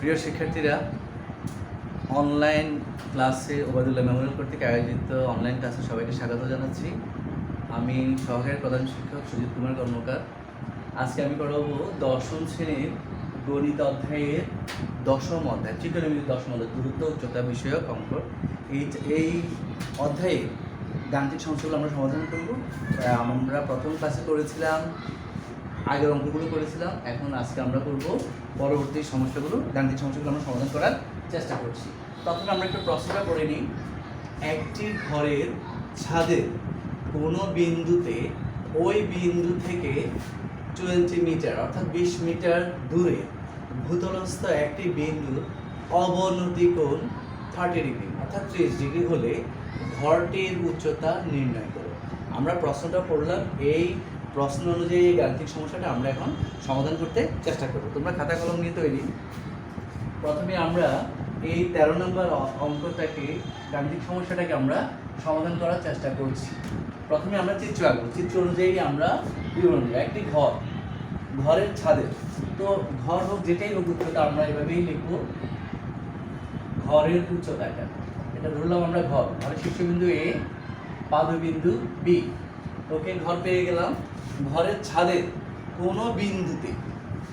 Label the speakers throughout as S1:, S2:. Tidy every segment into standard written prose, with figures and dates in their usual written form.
S1: প্রিয় শিক্ষার্থীরা, অনলাইন ক্লাসে ওবায়দুল্লাহ মেমোরিয়াল কর্তৃক আয়োজিত অনলাইন ক্লাসে সবাইকে স্বাগত জানাচ্ছি। আমি সহকারী প্রধান শিক্ষক সুজিত কুমার কর্মকার। আজকে আমি পড়াবো দশম শ্রেণীর গণিত অধ্যায়ের দশম অধ্যায়, ত্রিকোণমিতির দশম অধ্যায়, দূরত্ব উচ্চতা বিষয়ক অঙ্ক। এই অধ্যায়ে গাণিতিক সমস্যাগুলো আমরা সমাধান করব। আমরা প্রথম ক্লাসে করেছিলাম, আগের অঙ্কগুলো করেছিলাম, এখন আজকে আমরা করব পরবর্তী সমস্যাগুলো, গাণিতিক সমস্যাগুলো আমরা সমাধান করার চেষ্টা করছি। তখন আমরা একটু প্রশ্নটা পড়ে নিই। একটি ঘরের ছাদের কোনো বিন্দুতে ওই বিন্দু থেকে 20 মিটার অর্থাৎ 20 মিটার দূরে ভূতলস্থ একটি বিন্দুর অবনতি কোণ 30 ডিগ্রি অর্থাৎ 30 ডিগ্রি হলে ঘরটির উচ্চতা নির্ণয় করো। আমরা প্রশ্নটা পড়লাম, এই প্রশ্ন অনুযায়ী এই গাণিতিক সমস্যাটা আমরা এখন সমাধান করতে চেষ্টা করব। তোমরা খাতা কলম নিয়ে তৈরি। প্রথমে আমরা এই 13 নম্বর অঙ্কটাকে, গাণিতিক সমস্যাটাকে আমরা সমাধান করার চেষ্টা করছি। প্রথমে আমরা চিত্র আঁকবো। চিত্র অনুযায়ী আমরা বিবরণ দেব। একটি ঘরের ছাদে, তো ঘর হোক যেটাই হোক উচ্চতা আমরা এভাবেই লিখবো। ঘরের উচ্চতা এটা ধরলাম আমরা ঘরের শীর্ষবিন্দু এ, পাদবিন্দু বি। ওকে, ঘর পেয়ে গেলাম। ঘরের ছাদের কোনো বিন্দুতে,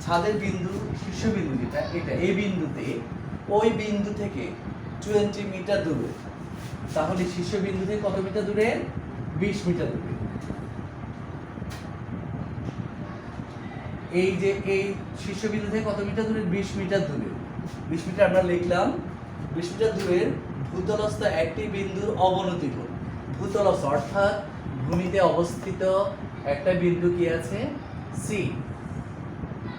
S1: ছাদের বিন্দু শীর্ষবিন্দু যেটা এটা, এই বিন্দুতে ওই বিন্দু থেকে 20 মিটার দূরে। তাহলে শীর্ষবিন্দু থেকে কত মিটার দূরে? 20 মিটার দূরে। এই যে এই শীর্ষবিন্দু থেকে কত মিটার দূরে? 20 মিটার দূরে। 20 মিটার আমরা লিখলাম। 20 মিটার দূরের ভূতলস্থ একটি বিন্দুর অবনতি কোণ। ভূতলস্থ অর্থাৎ ভূমিতে অবস্থিত একটা বিন্দু কি আছে? সি।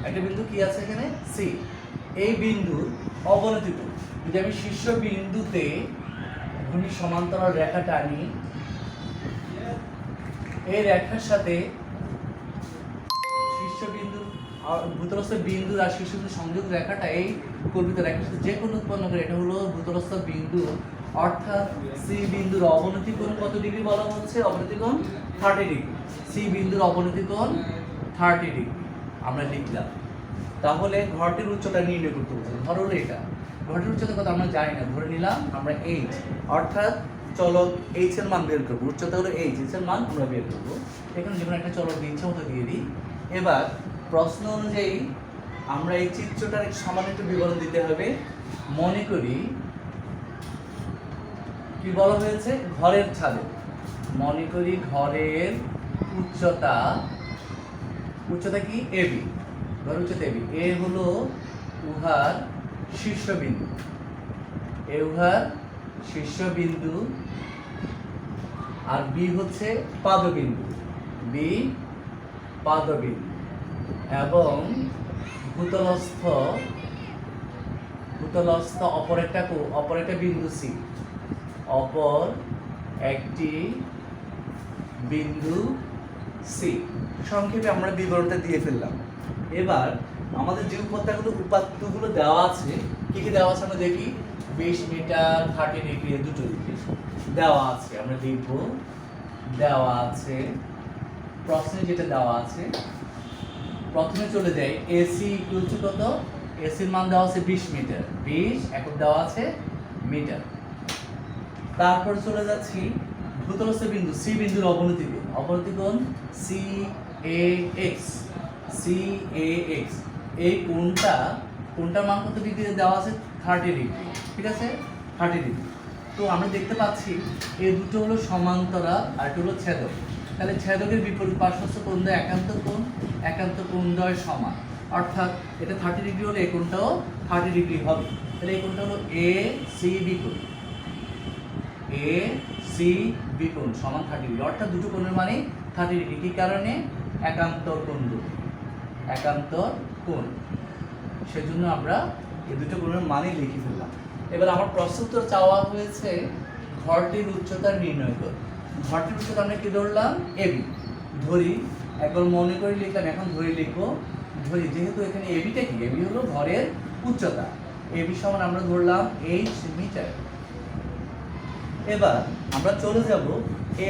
S1: একটা বিন্দু কি আছে এখানে? সি। এই বিন্দুর অবনতি কোণ, যদি আমি শীর্ষ বিন্দুতে ভূমি সমান্তরাল রেখা টানি, এই রেখার সাথে শীর্ষবিন্দু, ভূতলস্থ বিন্দু আর শীর্ষবিন্দু সংযোগ রেখাটা, এই কল্পিত রেখার সাথে যে কোনো উৎপন্ন করে, এটা হলো ভূতলস্থ বিন্দু। অর্থাৎ সি বিন্দুর অবনতি কোণ কত ডিগ্রি বলা হচ্ছে? অবনতি কোণ 30 ডিগ্রি। সি বিন্দুর অবনতি কোণ 30 ডিগ্রি আমরা লিখলাম। তাহলে ঘরটির উচ্চতা নির্ণয় করতে বলছে। ধর হলো এটা, ঘরটির উচ্চতা কত আমরা জানি না, ধরে নিলাম আমরা h। অর্থাৎ চলক h এর মান বের করবো। উচ্চতা হলো h, এর মান আমরা বের করবো। এখানে যেমন একটা চলক ইচ্ছা মতো দিয়ে দিই। এবার প্রশ্ন অনুযায়ী আমরা এই চিত্রটার সামান্য একটু বিবরণ দিতে হবে। মনে করি কি বলা হয়েছে? ঘরের ছাদে। মনে করি ঘরের উচ্চতা কি? এবি। ঘরের উচ্চতা এবি। এ হলো উহার শীর্ষবিন্দু, শীর্ষবিন্দু, আর বি হচ্ছে পাদবিন্দু, বি পাদবিন্দু, এবং ভূতলস্থ অপর একটা বিন্দু সি, অপর একটি বিন্দু সি। সংক্ষেপে আমরা বিবরণটা দিয়ে ফেললাম। এবার আমাদের যে উপাত্তগুলো দেওয়া আছে, কি কি দেওয়া আছে আমরা দেখি। 20 মিটার, 30 ডিগ্রি, দুটো দিকে দেওয়া আছে। আমরা দেখব দেওয়া আছে প্রশ্নে যেটা দেওয়া আছে। প্রথমে চলে যাই, এসি ইকুয়াল টু কত? এসির মান দেওয়া আছে 20 মিটার, 20 একক দেওয়া আছে মিটার। তারপর চলে যাচ্ছি ভূতলস্থ বিন্দু সি বিন্দুর অবনতি কোণ সি এ এক্স। এই কোণটার মান কত ডিগ্রিতে দেওয়া আছে? 30 ডিগ্রি। ঠিক আছে, 30 ডিগ্রি। তো আমরা দেখতে পাচ্ছি এই দুটো হলো সমান্তরাল আর এটা হলো ছেদক। তাহলে ছেদকের বিপরীত পার্শ্বস্থ কোণ দ্বয় একান্ত কোণদ্বয় সমান। অর্থাৎ এটা 30 ডিগ্রি হলে এই কোণটাও 30 ডিগ্রি হবে। তাহলে এই কোণটা হলো এ সি বি কোণ। এ সি বি কোণ সমান 30 ডিগ্রি। অর্থাৎ দুটো কোণের মানে 30 ডিগ্রি। কি কারণে? একান্তর কোণ। সেজন্য আমরা এই দুটো কোণের মানে লিখে ফেললাম। এবার আমার প্রশ্ন উত্তর চাওয়া হয়েছে ঘরটির উচ্চতা নির্ণয় কর। ঘরটির উচ্চতা আমরা কি ধরলাম? এবি ধরি। একবার মনে করে লিখলাম, এখন ধরি লিখবো। ধরি যেহেতু এখানে এবিটা কি? এবি হলো ঘরের উচ্চতা। এবি সমান আমরা ধরলাম h মিটার। এবার আমরা চলে যাব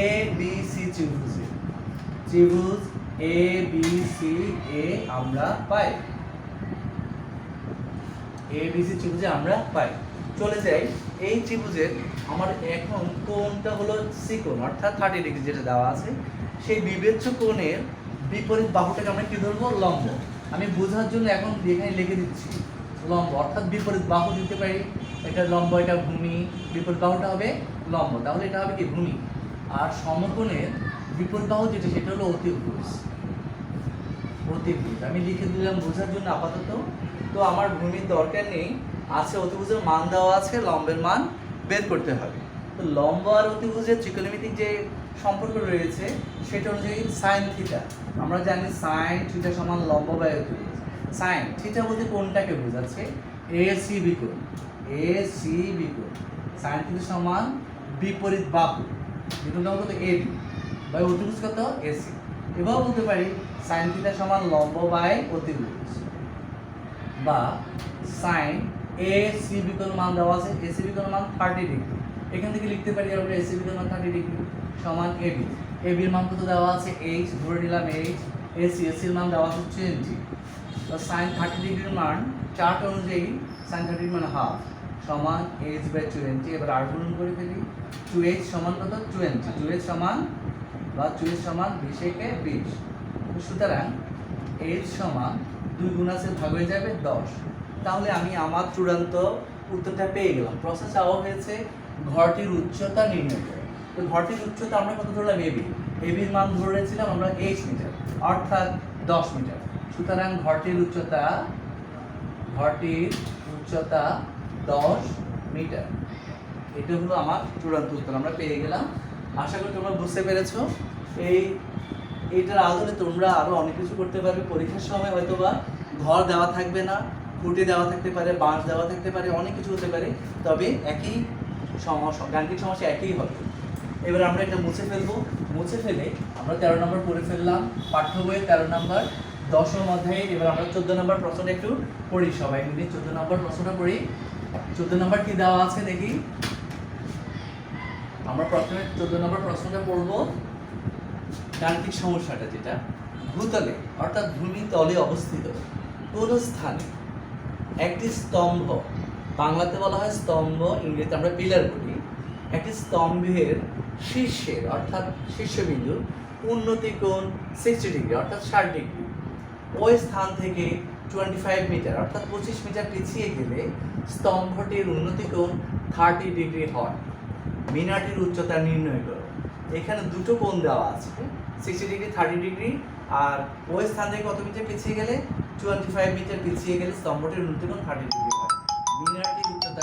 S1: এ বি সি ত্রিভুজে। ত্রিভুজ এ বি সি এ আমরা পাই। এবিসি ত্রিভুজে আমরা পাই। চলে যাই এই ত্রিভুজের আমার এখন কোণটা হলো সিকোণ অর্থাৎ 30 ডিগ্রি যেটা দেওয়া আছে, সেই বিবেচ্য কোণের বিপরীত বাহুটাকে আমরা কি ধরবো? লম্ব। আমি বোঝার জন্য এখন এখানে লিখে দিচ্ছি লম্ব অর্থাৎ বিপরীত বাহু দিতে পারি। এটা লম্ব, এটা ভূমি, বিপরীত বাহুটা হবে লম্ব, তাহলে এটা হবে কি? ভূমি। আর সমকোণের বিপরীত বাহু যেটা সেটা হলো অতিভুজ। অতিভুজ আমি লিখে দিলাম বোঝার জন্য আপাতত। তো আমার ভূমির দরকার নেই, আছে অতিভুজের মান দেওয়া আছে, লম্বের মান বের করতে হবে। তো লম্ব আর অতিভুজের ত্রিকোণমিতিক যে সম্পর্ক রয়েছে সেটা অনুযায়ী সাইন থিটা, আমরা জানি সাইন থিটা সমান লম্ব বাই অতিভুজ। সাইন থিটা বলতে কোনটাকে বোঝাচ্ছে? এসিবি কোণ। এসিবি কোণ সাইন থিটা সমান বিপরীত বাহু, যেটা নাম কত? এবি বাই অতিভুজ কত? এসি। এভাবে বলতে পারি সাইন থিটা সমান লম্ব বাই অতিভুজ, বা সাইন এসিবি কোণ মান দেওয়া আছে, এসিবি কোণ মান 30 ডিগ্রি। এখান থেকে লিখতে পারি আমরা এসিবি কোণ মান 30 ডিগ্রি সমান এবি। এবির মান কত দেওয়া আছে? এইচ, ধরে নিলাম এইচ। এসির মান দেওয়া আছে 20। তো সাইন 30 ডিগ্রির মান চার্ট অনুযায়ী সাইন 30 মান হাফ সমান এইচ বাই 20। এবার আর গুণন করে ফেলি। 2h সমান কত? 20। 2h সমান বা 2h সমান 20 একে 20। সুতরাং h সমান 2 গুণ আছে ভাগ হয়ে যাবে 10। তাহলে আমি আমার চূড়ান্ত উত্তরটা পেয়ে গেলাম। প্রশ্ন চাওয়া হয়েছে ঘরটির উচ্চতা নির্ণয় করে। তো ঘরটির উচ্চতা আমরা কত ধরলাম? এবি। এবির মান ধরেছিলাম আমরা h মিটার অর্থাৎ 10 মিটার। সুতরাং ঘরটির উচ্চতা 10 মিটার। এটা হলো আমার চূড়ান্ত উত্তর, আমরা পেয়ে গেলাম। আশা করি তোমরা বুঝতে পেরেছো। এইটার আদলে তোমরা আরো অনেক কিছু করতে পারবে। পরীক্ষার সময় হয়তোবা ঘর দেওয়া থাকবে না, খুঁটি দেওয়া থাকতে পারে, বাঁশ দেওয়া থাকতে পারে, অনেক কিছু হতে পারে, তবে একই সমস্যা, গাণিতিক সমস্যা একই হবে। এবার আমরা এটা মুছে ফেলবো। মুছে ফেলে আমরা 13 নম্বর পড়ে ফেললাম, পাঠ্য বইয়ের 13 নম্বর 10ম অধ্যায়ে। এবার আমরা 14 নম্বর প্রশ্নটা একটু পড়ি, সবাই মিলে 14 নম্বর প্রশ্নটা পড়ি। 14 নম্বর কি দেওয়া আছে দেখি। আমরা প্রথমে 14 নম্বর প্রশ্নটা পড়বো। গাণিতিক সমস্যাটা যেটা, ভূতলে অর্থাৎ ভূমি তলে অবস্থিত কোন স্থানে একটি স্তম্ভ, বাংলাতে বলা হয় স্তম্ভ, ইংরেজিতে আমরা পিলার বলি, একটি স্তম্ভের শীর্ষের অর্থাৎ শীর্ষবিন্দু উন্নতি কোণ 60 ডিগ্রি অর্থাৎ 60 ডিগ্রি, ওই স্থান থেকে 25 মিটার অর্থাৎ 25 মিটার পিছিয়ে গেলে স্তম্ভটির উন্নতি কোণ 30 ডিগ্রি হয়। মিনারটির উচ্চতা নির্ণয় করো। এখানে দুটো কোণ দেওয়া আছে, 60 ডিগ্রি 30 ডিগ্রি, আর ওই স্থান থেকে কত মিটার পিছিয়ে গেলে? 25 মিটার পিছিয়ে গেলে স্তম্ভটির উন্নতি কোণ 30 ডিগ্রি হয়। মিনারটির উচ্চতা